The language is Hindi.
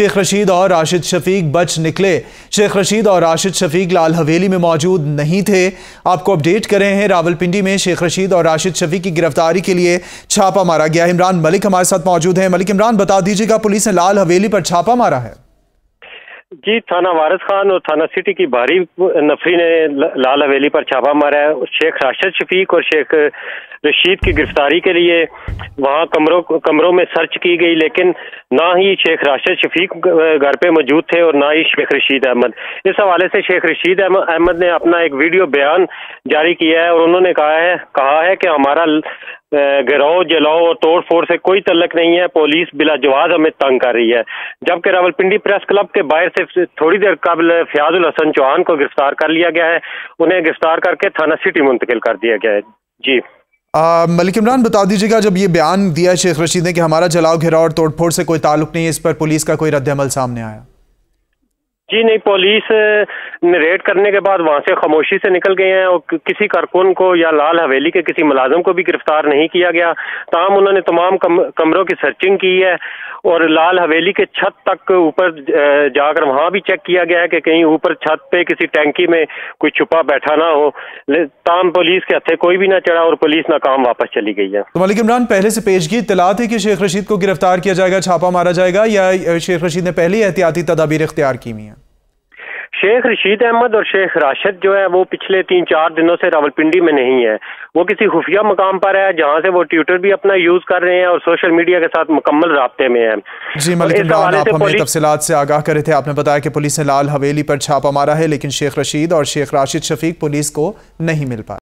शेख रशीद और राशिद शफीक बच निकले। शेख रशीद और राशिद शफीक लाल हवेली में मौजूद नहीं थे। आपको अपडेट कर रहे हैं, रावलपिंडी में शेख रशीद और राशिद शफीक की गिरफ्तारी के लिए छापा मारा गया। इमरान मलिक हमारे साथ मौजूद हैं। मलिक इमरान, बता दीजिएगा, पुलिस ने लाल हवेली पर छापा मारा है। जी, थाना वारिस खान और थाना सिटी की भारी नफरी ने लाल हवेली पर छापा मारा है। शेख राशिद शफीक और शेख रशीद की गिरफ्तारी के लिए वहां कमरों में सर्च की गई, लेकिन ना ही शेख राशिद शफीक घर पे मौजूद थे और ना ही शेख रशीद अहमद। इस हवाले से शेख रशीद अहमद ने अपना एक वीडियो बयान जारी किया है और उन्होंने कहा है कि हमारा गिराव जलाओ और तोड़ फोड़ से कोई तल्लक नहीं है, पुलिस बिलाजवाब हमें तंग कर रही है। जबकि रावलपिंडी प्रेस क्लब के बाहर से थोड़ी देर कबल फयाजुल हसन चौहान को गिरफ्तार कर लिया गया है। उन्हें गिरफ्तार करके थाना सिटी मुंतकिल कर दिया गया है। जी मलिक इमरान, बता दीजिएगा, जब ये बयान दिया शेख रशीद ने कि हमारा जलाओ घिराव और तोड़फोड़ से कोई ताल्लुक नहीं है, इस पर पुलिस का कोई रद्द अमल सामने आया? जी नहीं, पुलिस ने रेड करने के बाद वहां से खामोशी से निकल गए हैं और किसी कारकुन को या लाल हवेली के किसी मुलाजिम को भी गिरफ्तार नहीं किया गया। ताहम उन्होंने तमाम कमरों की सर्चिंग की है और लाल हवेली के छत तक ऊपर जाकर वहां भी चेक किया गया है कि कहीं ऊपर छत पे किसी टैंकी में कोई छुपा बैठा ना हो। ताहम पुलिस के हत्थे कोई भी ना चढ़ा और पुलिस नाकाम वापस चली गई है। तो मलिक इमरान, पहले से पेशगी इत्तला थी कि शेख रशीद को गिरफ्तार किया जाएगा, छापा मारा जाएगा, या शेख रशीद ने पहले ही एहतियाती तदाबीर इख्तियार की हुई है? शेख रशीद अहमद और शेख राशिद जो है वो पिछले 3-4 दिनों से रावलपिंडी में नहीं है। वो किसी खुफिया मकाम पर है जहां से वो ट्विटर भी अपना यूज कर रहे हैं और सोशल मीडिया के साथ मुकम्मल राब्ते में है। जी मलिक इमरान, आप हमें तफसीलात से आगाह कर रहे थे। आपने बताया कि पुलिस ने लाल हवेली पर छापा मारा है, लेकिन शेख रशीद और शेख राशिद शफीक पुलिस को नहीं मिल पाए।